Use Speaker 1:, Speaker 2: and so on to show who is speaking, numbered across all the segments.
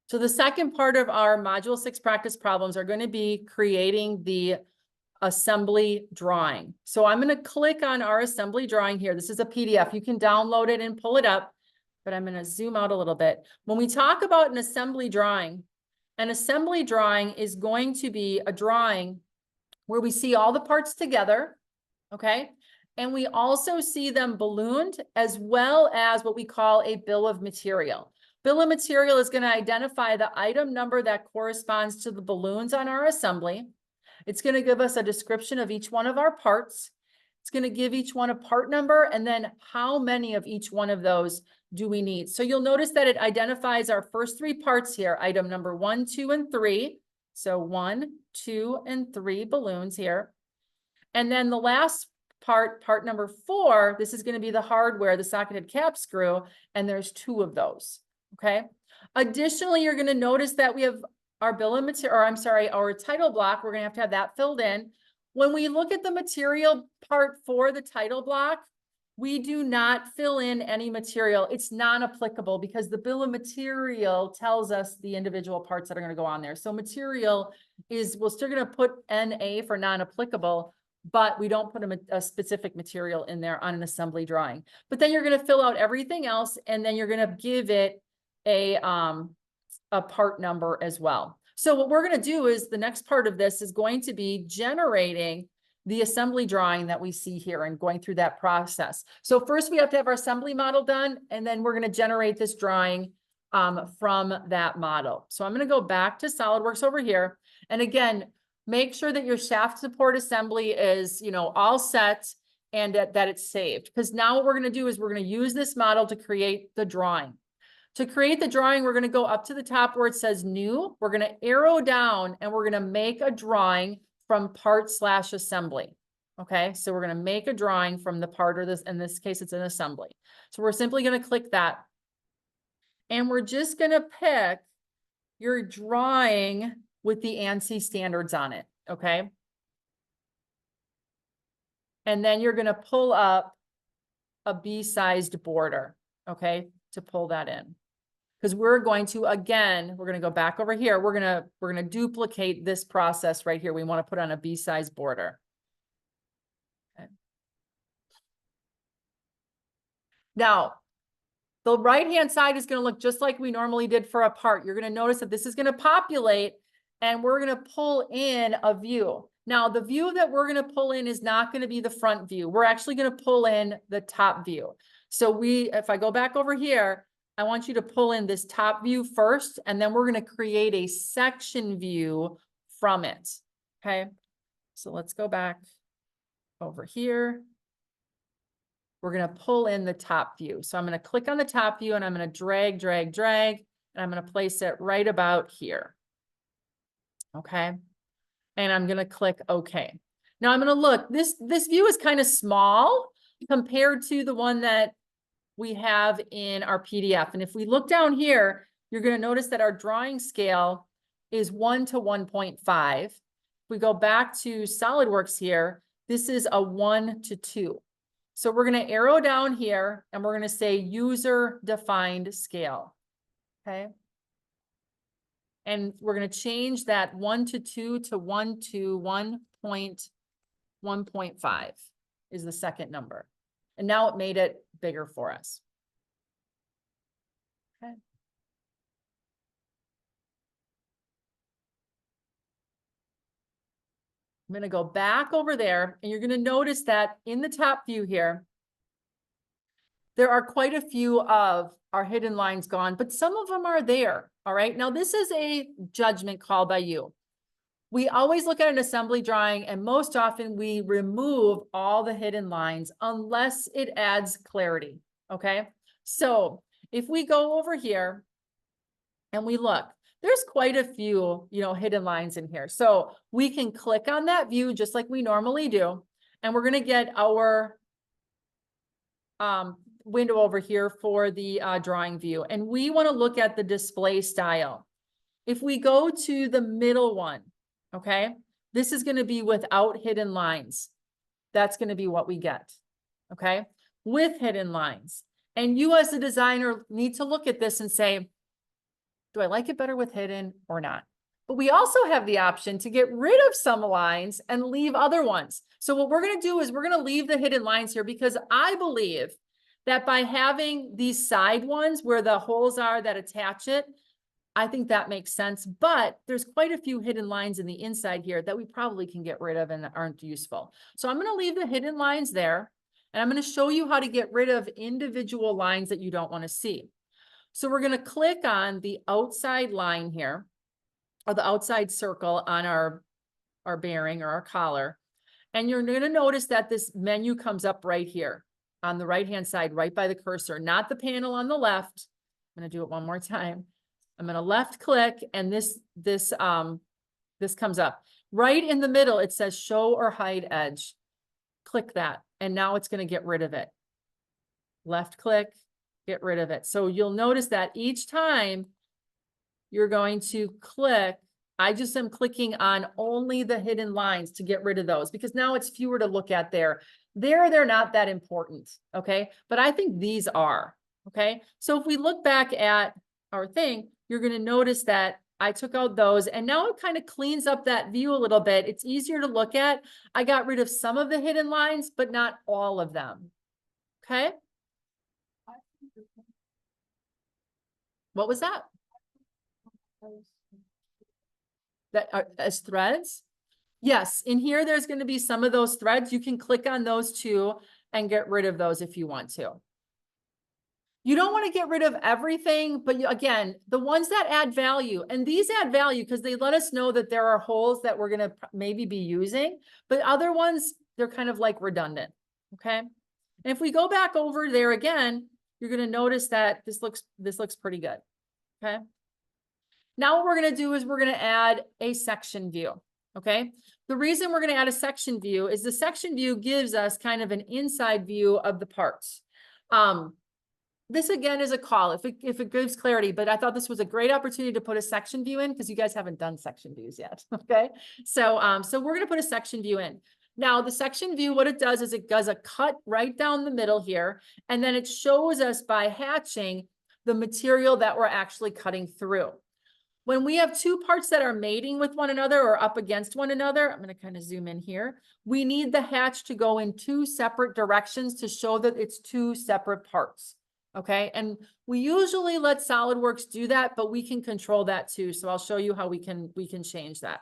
Speaker 1: So the second part of our Module 6 practice problems are going to be creating the assembly drawing. So I'm going to click on our assembly drawing here. This is a PDF. You can download it and pull it up, but I'm going to zoom out a little bit. When we talk about an assembly drawing is going to be a drawing where we see all the parts together, okay? And we also see them ballooned, as well as what we call a bill of material. Bill of material is going to identify the item number that corresponds to the balloons on our assembly. It's going to give us a description of each one of our parts. It's going to give each one a part number, and then how many of each one of those do we need. So you'll notice that it identifies our first three parts here, item number 1, 2, and 3. So 1, 2, and 3 balloons here. And then the last part number 4, this is going to be the hardware, the socket head cap screw, and there's 2 of those. Okay. Additionally, you're going to notice that we have our bill of material, or I'm sorry, our title block. We're going to have that filled in. When we look at the material part for the title block, we do not fill in any material. It's non-applicable because the bill of material tells us the individual parts that are going to go on there. So material is, we're still going to put NA for non-applicable, but we don't put a specific material in there on an assembly drawing. But then you're going to fill out everything else, and then you're going to give it a part number as well. So what we're going to do is the next part of this is going to be generating the assembly drawing that we see here and going through that process. So first we have to have our assembly model done, and then we're going to generate this drawing from that model. So I'm going to go back to SolidWorks over here. And again, make sure that your shaft support assembly is, all set and that it's saved. Because now what we're going to do is we're going to use this model to create the drawing. To create the drawing, we're going to go up to the top where it says new. We're going to arrow down and we're going to make a drawing from part/assembly. Okay, so we're going to make a drawing from the part, or this, in this case, it's an assembly. So we're simply going to click that. And we're just going to pick your drawing with the ANSI standards on it. Okay. And then you're going to pull up a B-sized border. Okay, to pull that in. Because we're going to, again, we're going to go back over here. We're going to duplicate this process right here. We want to put on a B-size border. Okay. Now, the right-hand side is going to look just like we normally did for a part. You're going to notice that this is going to populate, and we're going to pull in a view. Now, the view that we're going to pull in is not going to be the front view. We're actually going to pull in the top view. So if I go back over here, I want you to pull in this top view first, and then we're going to create a section view from it. Okay. So let's go back over here. We're going to pull in the top view. So I'm going to click on the top view, and I'm going to drag, drag, drag, and I'm going to place it right about here. Okay. And I'm going to click OK. Now I'm going to look, this view is kind of small compared to the one that we have in our PDF. And if we look down here, you're going to notice that our drawing scale is 1 to 1.5. If we go back to SolidWorks here, this is a 1 to 2. So we're going to arrow down here and we're going to say user defined scale. Okay. And we're going to change that 1 to 2 to 1 to 1.1.5 is the second number. And now it made it bigger for us. Okay. I'm going to go back over there, and you're going to notice that in the top view here, there are quite a few of our hidden lines gone, but some of them are there. All right. Now, this is a judgment call by you. We always look at an assembly drawing, and most often we remove all the hidden lines unless it adds clarity. Okay. So if we go over here and we look, there's quite a few, hidden lines in here. So we can click on that view just like we normally do. And we're going to get our window over here for the drawing view. And we want to look at the display style. If we go to the middle one, okay, this is going to be without hidden lines. That's going to be what we get. Okay, with hidden lines. And you as a designer need to look at this and say, Do I like it better with hidden or not? But we also have the option to get rid of some lines and leave other ones. So what we're going to do is we're going to leave the hidden lines here because I believe that by having these side ones where the holes are that attach it, I think that makes sense. But there's quite a few hidden lines in the inside here that we probably can get rid of and aren't useful. So I'm going to leave the hidden lines there. And I'm going to show you how to get rid of individual lines that you don't want to see. So we're going to click on the outside line here, or the outside circle on our bearing or our collar. And you're going to notice that this menu comes up right here on the right-hand side, right by the cursor, not the panel on the left. I'm going to do it one more time. I'm going to left click and this comes up. Right in the middle, it says show or hide edge. Click that. And now it's going to get rid of it. Left click, get rid of it. So you'll notice that each time you're going to click, I just am clicking on only the hidden lines to get rid of those because now it's fewer to look at there. They're not that important, okay? But I think these are, okay? So if we look back at our thing, you're going to notice that I took out those and now it kind of cleans up that view a little bit. It's easier to look at. I got rid of some of the hidden lines, but not all of them, okay? What was that? That are as threads? Yes, in here, there's going to be some of those threads. You can click on those too and get rid of those if you want to. You don't want to get rid of everything, but again, the ones that add value, and these add value because they let us know that there are holes that we're going to maybe be using, but other ones, they're kind of like redundant, okay? And if we go back over there again, you're going to notice that this looks pretty good, okay? Now what we're going to do is we're going to add a section view, okay? The reason we're going to add a section view is the section view gives us kind of an inside view of the parts. This again is a call if it gives clarity, but I thought this was a great opportunity to put a section view in because you guys haven't done section views yet, okay? So we're going to put a section view in. Now the section view, what it does is it does a cut right down the middle here, and then it shows us by hatching the material that we're actually cutting through. When we have two parts that are mating with one another or up against one another, I'm going to kind of zoom in here. We need the hatch to go in two separate directions to show that it's two separate parts. Okay. And we usually let SolidWorks do that, but we can control that too. So I'll show you how we can change that.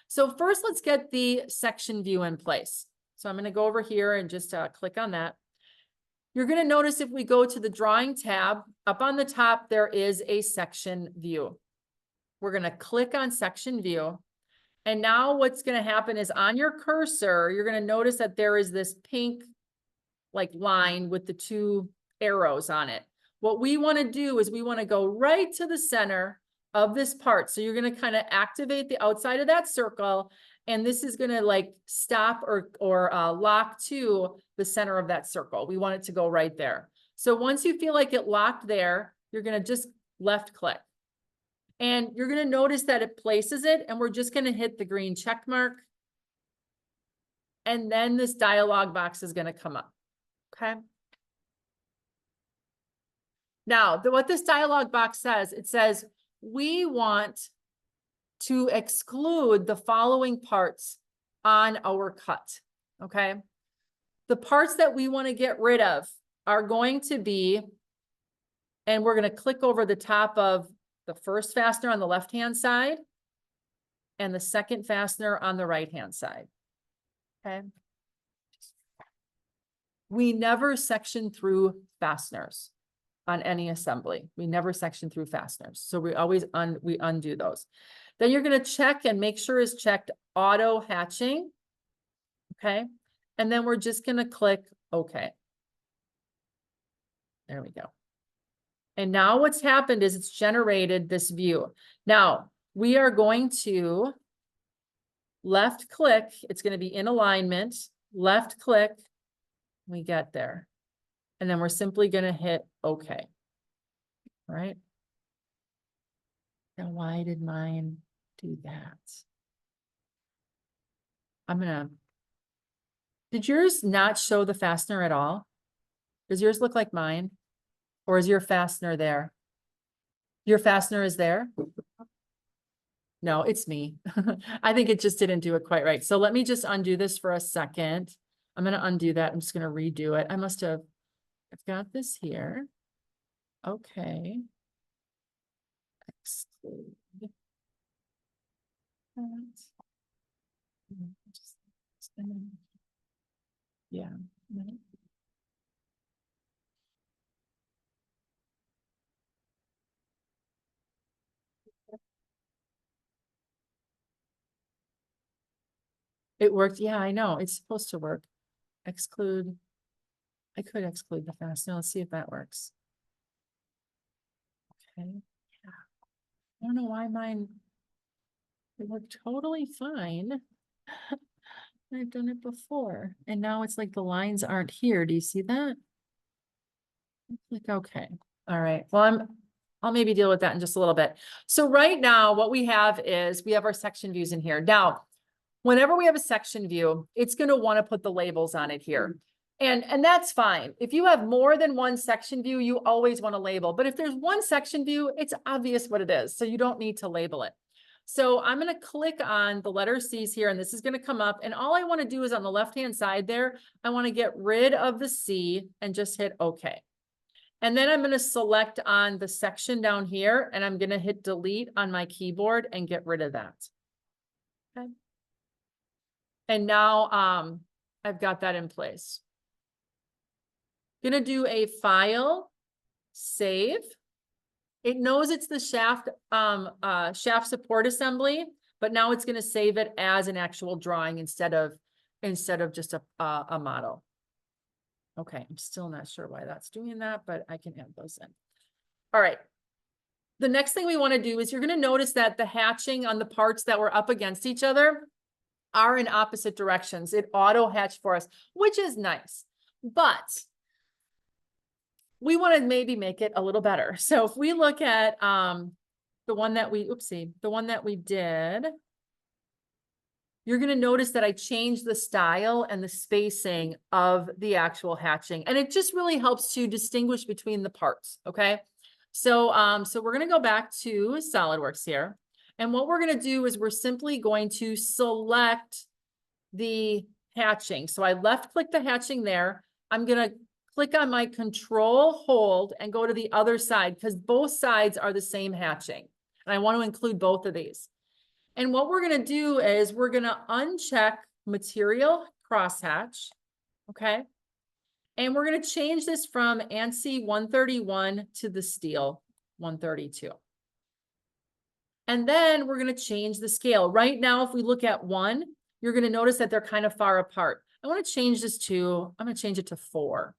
Speaker 1: So first, let's get the section view in place. So I'm going to go over here and just click on that. You're going to notice if we go to the drawing tab up on the top, there is a section view. We're going to click on section view. And now what's going to happen is on your cursor, you're going to notice that there is this pink like line with the two arrows on it. What we want to do is we want to go right to the center of this part. So you're going to kind of activate the outside of that circle. And this is going to like stop or lock to the center of that circle. We want it to go right there. So once you feel like it locked there, you're going to just left click. And you're going to notice that it places it, and we're just going to hit the green check mark. And then this dialog box is going to come up. Okay. Now, what this dialog box says, it says, we want to exclude the following parts on our cut. Okay. The parts that we want to get rid of are going to be, and we're going to click over the top of the first fastener on the left-hand side and the second fastener on the right-hand side. Okay. We never section through fasteners on any assembly. We never section through fasteners. So we always we undo those. Then you're going to check and make sure it's checked auto hatching. Okay. And then we're just going to click OK. There we go. And now what's happened is it's generated this view. Now we are going to left click. It's going to be in alignment, left click. We get there. And then we're simply going to hit OK. All right. Now, why did mine do that? Did yours not show the fastener at all? Does yours look like mine? Or is your fastener there? Your fastener is there? No, it's me. I think it just didn't do it quite right. So let me just undo this for a second. I'm going to undo that. I'm just going to redo it. I've got this here. Okay. Exclude that. Yeah. It worked. Yeah, I know. It's supposed to work. Exclude. I could exclude the fastener. Let's see if that works. Okay. Yeah. I don't know why mine, it worked totally fine. I've done it before. And now it's like the lines aren't here. Do you see that? Like, okay. All right. Well, I'll maybe deal with that in just a little bit. So right now, what we have is we have our section views in here. Now, whenever we have a section view, it's going to want to put the labels on it here. And that's fine. If you have more than one section view, you always want to label. But if there's one section view, it's obvious what it is. So you don't need to label it. So I'm going to click on the letter C's here, and this is going to come up. And all I want to do is on the left-hand side there, I want to get rid of the C and just hit OK. And then I'm going to select on the section down here, and I'm going to hit delete on my keyboard and get rid of that. Okay. And now I've got that in place. Going to do a file, save. It knows it's the shaft support assembly, but now it's going to save it as an actual drawing instead of just a model. Okay, I'm still not sure why that's doing that, but I can add those in. All right. The next thing we want to do is you're going to notice that the hatching on the parts that were up against each other are in opposite directions. It auto hatched for us, which is nice, but we want to maybe make it a little better. So if we look at the one that we did, you're going to notice that I changed the style and the spacing of the actual hatching, and it just really helps to distinguish between the parts. Okay. So, so we're going to go back to SolidWorks here. And what we're going to do is we're simply going to select the hatching. So I left click the hatching there. I'm going to click on my control hold and go to the other side because both sides are the same hatching. And I want to include both of these. And what we're going to do is we're going to uncheck material crosshatch. Okay. And we're going to change this from ANSI 131 to the steel 132. And then we're going to change the scale. Right now, if we look at 1, you're going to notice that they're kind of far apart. I want to change this to, I'm going to change it to 4.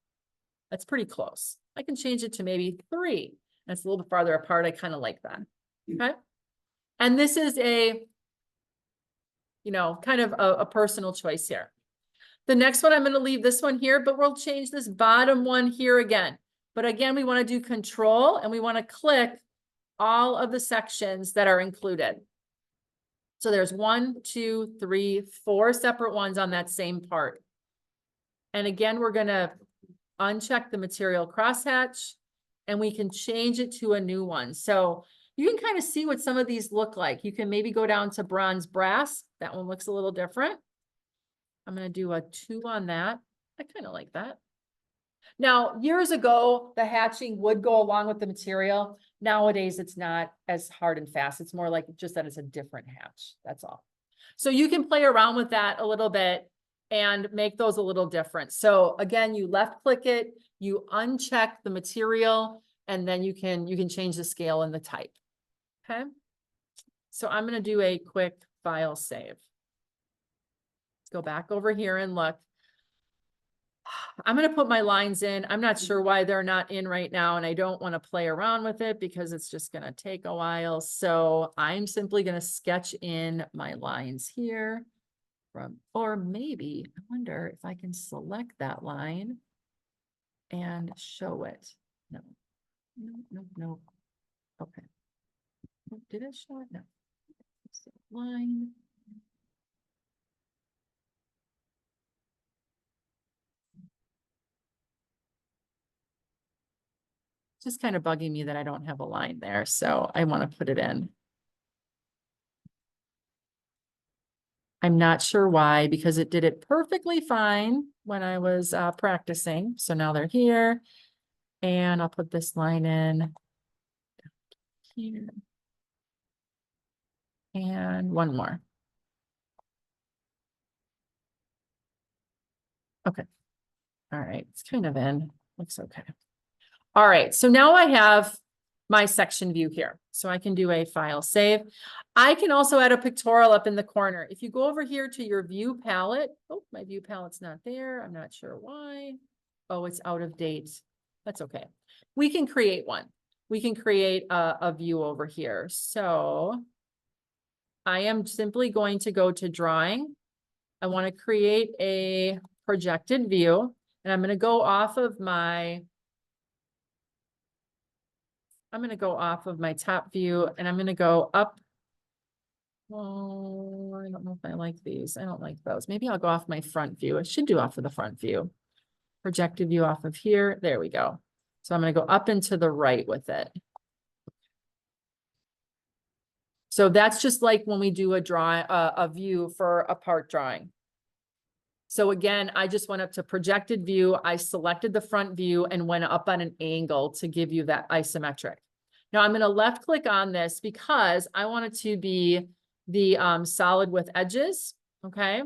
Speaker 1: That's pretty close. I can change it to maybe 3. That's a little bit farther apart. I kind of like that. Okay. And this is a, kind of a personal choice here. The next one, I'm going to leave this one here, but we'll change this bottom one here again. But again, we want to do control and we want to click all of the sections that are included. So there's 1, 2, 3, 4 separate ones on that same part. And again, we're going to uncheck the material crosshatch and we can change it to a new one. So you can kind of see what some of these look like. You can maybe go down to bronze brass. That one looks a little different. I'm going to do a 2 on that. I kind of like that. Now, years ago, the hatching would go along with the material. Nowadays, it's not as hard and fast. It's more like just that it's a different hatch. That's all. So you can play around with that a little bit and make those a little different. So again, you left click it, you uncheck the material, and then you can change the scale and the type. Okay. So I'm going to do a quick file save. Let's go back over here and look. I'm going to put my lines in. I'm not sure why they're not in right now, and I don't want to play around with it because it's just going to take a while. So I'm simply going to sketch in my lines here or maybe I wonder if I can select that line and show it. No. Okay. Did it show it? No. Line. Just kind of bugging me that I don't have a line there, so I want to put it in. I'm not sure why, because it did it perfectly fine when I was practicing. So now they're here, and I'll put this line in here. And one more. Okay. All right, it's kind of in, looks okay. All right, so now I have my section view here. So I can do a file save. I can also add a pictorial up in the corner. If you go over here to your view palette, oh, my view palette's not there. I'm not sure why. Oh, it's out of date. That's okay. We can create one. We can create a view over here. So I am simply going to go to drawing. I want to create a projected view, and I'm going to go off of my top view, and I'm going to go up. Oh, I don't know if I like these. I don't like those. Maybe I'll go off my front view. I should do off of the front view. Projected view off of here. There we go. So I'm going to go up and to the right with it. So that's just like when we do a view for a part drawing. So again, I just went up to projected view. I selected the front view and went up on an angle to give you that isometric. Now I'm going to left click on this because I want it to be the solid with edges. Okay.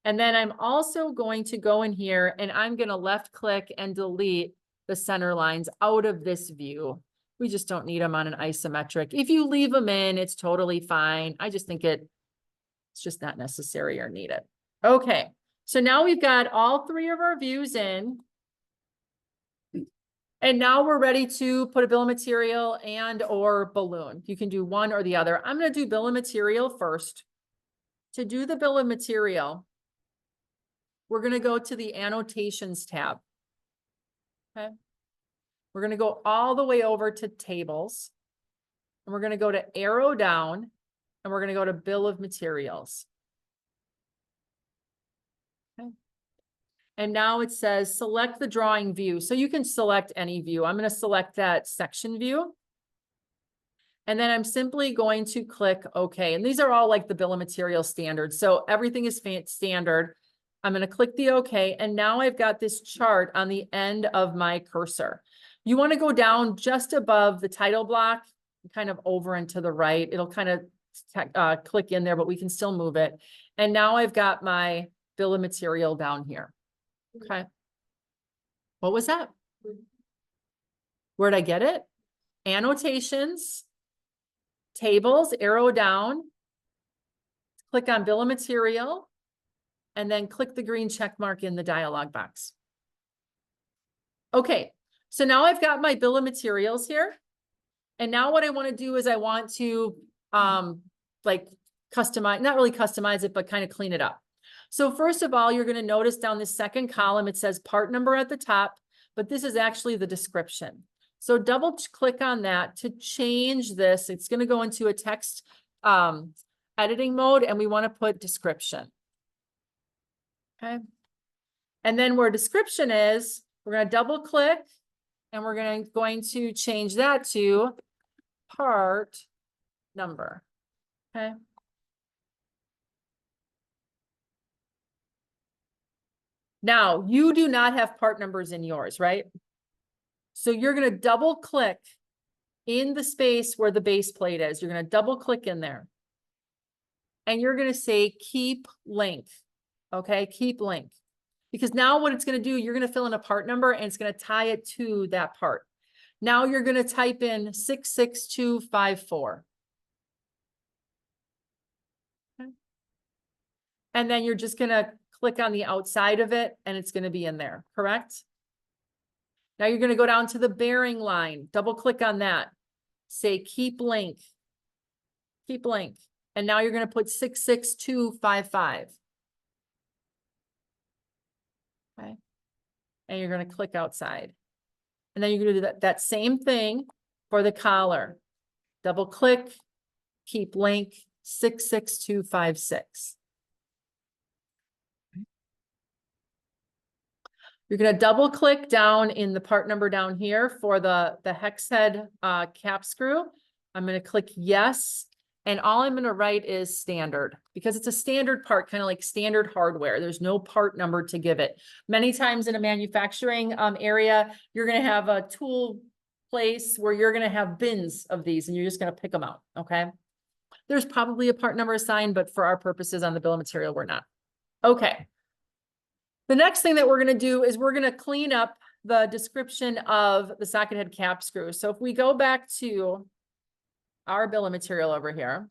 Speaker 1: And then I'm also going to go in here and I'm going to left click and delete the center lines out of this view. We just don't need them on an isometric. If you leave them in, it's totally fine. I just think it's just not necessary or needed. Okay. So now we've got all three of our views in. And now we're ready to put a bill of material and or balloon. You can do one or the other. I'm going to do bill of material first. To do the bill of material, we're going to go to the annotations tab. Okay. We're going to go all the way over to tables. And we're going to go to arrow down and we're going to go to bill of materials. Okay. And now it says select the drawing view. So you can select any view. I'm going to select that section view. And then I'm simply going to click OK. And these are all like the bill of materials standards. So everything is standard. I'm going to click the OK. And now I've got this chart on the end of my cursor. You want to go down just above the title block, kind of over and to the right. It'll kind of click in there, but we can still move it. And now I've got my bill of material down here. Okay. What was that? Where'd I get it? Annotations, tables, arrow down, click on bill of material, and then click the green check mark in the dialog box. Okay. So now I've got my bill of materials here. And now what I want to do is I want to like customize, not really customize it, but kind of clean it up. So first of all, you're going to notice down this second column, it says part number at the top, but this is actually the description. So double click on that to change this. It's going to go into a text editing mode, and we want to put description. Okay. And then where description is, we're going to double click and we're going to change that to part number. Okay. Now, you do not have part numbers in yours, right? So you're going to double click in the space where the base plate is. You're going to double click in there. And you're going to say keep link. Okay, keep link. Because now what it's going to do, you're going to fill in a part number and it's going to tie it to that part. Now you're going to type in 66254. Okay. And then you're just going to click on the outside of it and it's going to be in there, correct? Now you're going to go down to the bearing line, double click on that, say keep link, and now you're going to put 66255. Okay. And you're going to click outside. And then you're going to do that same thing for the collar. Double click, keep link, 66256. You're gonna double click down in the part number down here for the hex head cap screw. I'm gonna click yes. And all I'm gonna write is standard because it's a standard part, kind of like standard hardware. There's no part number to give it. Many times in a manufacturing area, you're gonna have a tool place where you're gonna have bins of these and you're just gonna pick them out, okay? There's probably a part number assigned, but for our purposes on the bill of material, we're not. Okay. The next thing that we're gonna do is we're gonna clean up the description of the socket head cap screw. So if we go back to our bill of material over here,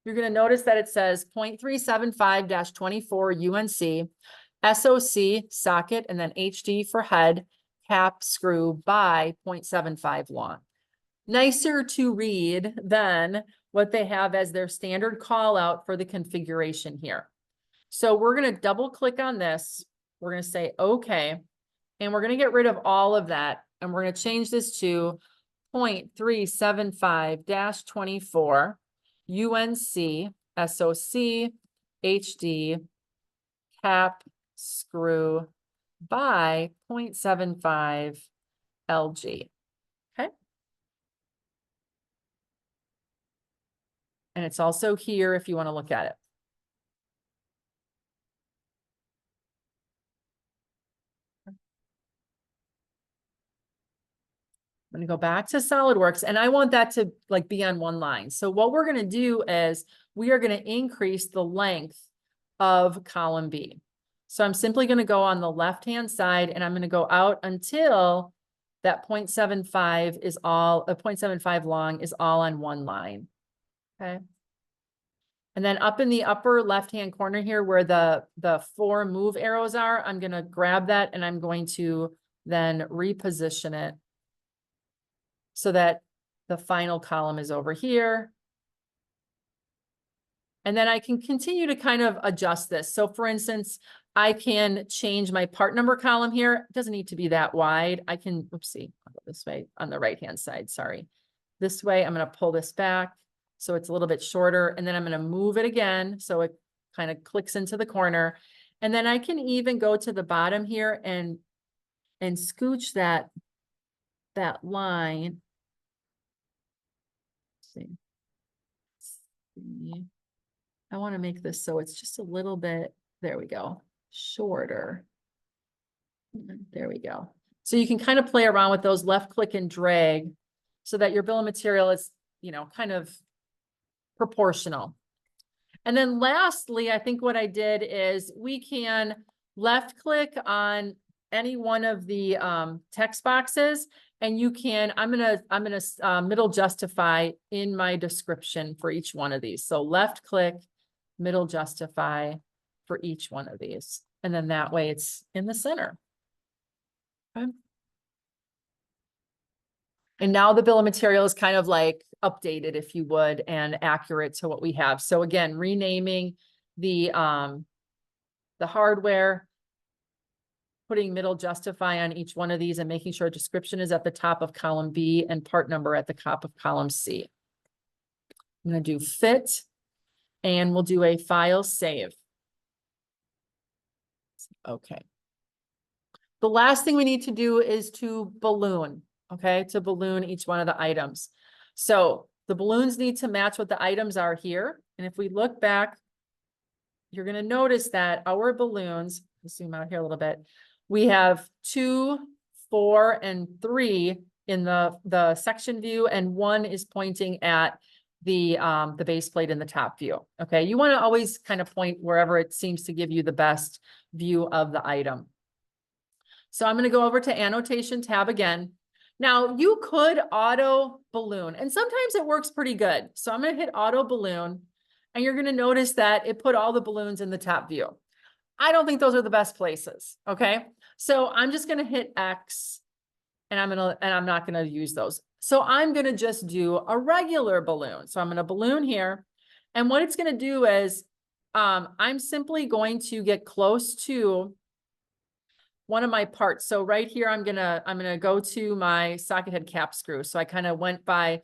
Speaker 1: you're going to notice that it says 0.375-24 UNC, SOC socket, and then HD for head, cap screw by 0.75 long. Nicer to read than what they have as their standard call out for the configuration here. So we're going to double click on this. We're going to say, okay, and we're going to get rid of all of that. And we're going to change this to 0.375-24 UNC SOC HD cap screw by 0.75 LG. Okay. And it's also here if you want to look at it. I'm going to go back to SolidWorks and I want that to like be on one line. So what we're going to do is we are going to increase the length of column B. So I'm simply going to go on the left-hand side and I'm going to go out until that 0.75 is all, 0.75 long is all on one line. Okay. And then up in the upper left-hand corner here where the 4 move arrows are, I'm going to grab that and I'm going to then reposition it so that the final column is over here. And then I can continue to kind of adjust this. So for instance, I can change my part number column here. It doesn't need to be that wide. I can, oopsie, I'll go this way on the right-hand side, sorry. This way, I'm gonna pull this back so it's a little bit shorter, and then I'm gonna move it again so it kind of clicks into the corner. And then I can even go to the bottom here and scooch that line. Let's see. I want to make this so it's just a little bit, there we go, shorter. There we go. So you can kind of play around with those, left click and drag so that your bill of material is, you know, kind of proportional. And then lastly, I think what I did is we can left click on any one of the text boxes and you can, I'm gonna middle justify in my description for each one of these. So left click, middle justify for each one of these. And then that way it's in the center. Okay. And now the bill of material is kind of like updated, if you would, and accurate to what we have. So again, renaming the hardware, putting middle justify on each one of these and making sure description is at the top of column B and part number at the top of column C. I'm going to do fit and we'll do a file save. Okay. The last thing we need to do is to balloon, okay, to balloon each one of the items. So the balloons need to match what the items are here. And if we look back, you're going to notice that our balloons, let's zoom out here a little bit. We have 2, 4, and 3 in the section view, and 1 is pointing at the base plate in the top view. Okay, you want to always kind of point wherever it seems to give you the best view of the item. So I'm going to go over to annotation tab again. Now you could auto balloon, and sometimes it works pretty good. So I'm going to hit auto balloon, and you're going to notice that it put all the balloons in the top view. I don't think those are the best places. Okay. So I'm just going to hit X and I'm not going to use those. So I'm going to just do a regular balloon. So I'm going to balloon here. And what it's going to do is, I'm simply going to get close to one of my parts. So right here, I'm going to go to my socket head cap screw. So I kind of went by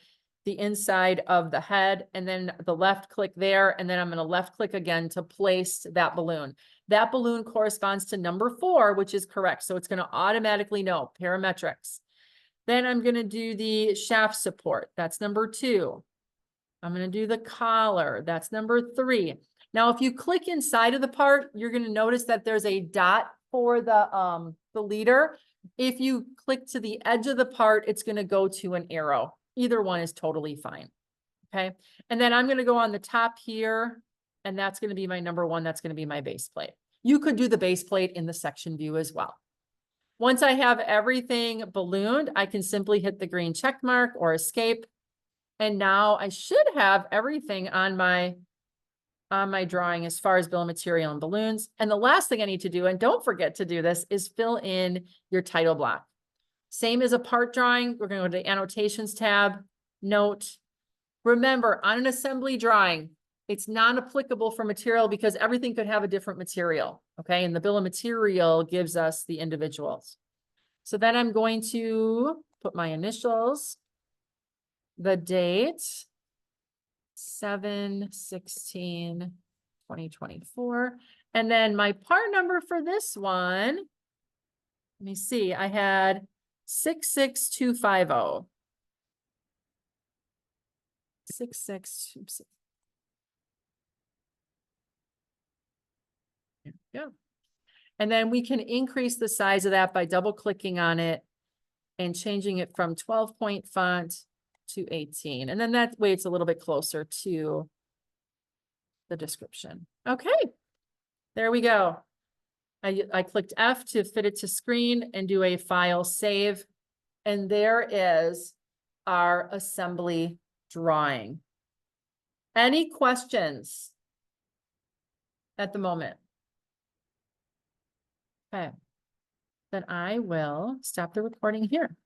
Speaker 1: the inside of the head, and then the left click there, and then I'm gonna left click again to place that balloon. That balloon corresponds to number 4, which is correct. So it's gonna automatically know parametrics. Then I'm gonna do the shaft support. That's number 2. I'm gonna do the collar. That's number 3. Now, if you click inside of the part, you're gonna notice that there's a dot for the leader. If you click to the edge of the part, it's gonna go to an arrow. Either one is totally fine. Okay. And then I'm gonna go on the top here, and that's gonna be my number 1. That's gonna be my base plate. You could do the base plate in the section view as well. Once I have everything ballooned, I can simply hit the green check mark or escape. And now I should have everything on my drawing as far as bill of material and balloons. And the last thing I need to do, and don't forget to do this, is fill in your title block. Same as a part drawing. We're going to go to the annotations tab, note. Remember, on an assembly drawing, it's non-applicable for material because everything could have a different material. Okay. And the bill of material gives us the individuals. So then I'm going to put my initials, the date, 7/16/2024. And then my part number for this one, let me see, I had 66250. 66. There we go. And then we can increase the size of that by double clicking on it and changing it from 12-point font to 18. And then that way it's a little bit closer to the description. Okay, there we go. I clicked F to fit it to screen and do a file save. And there is our assembly drawing. Any questions at the moment? Okay, then I will stop the recording here.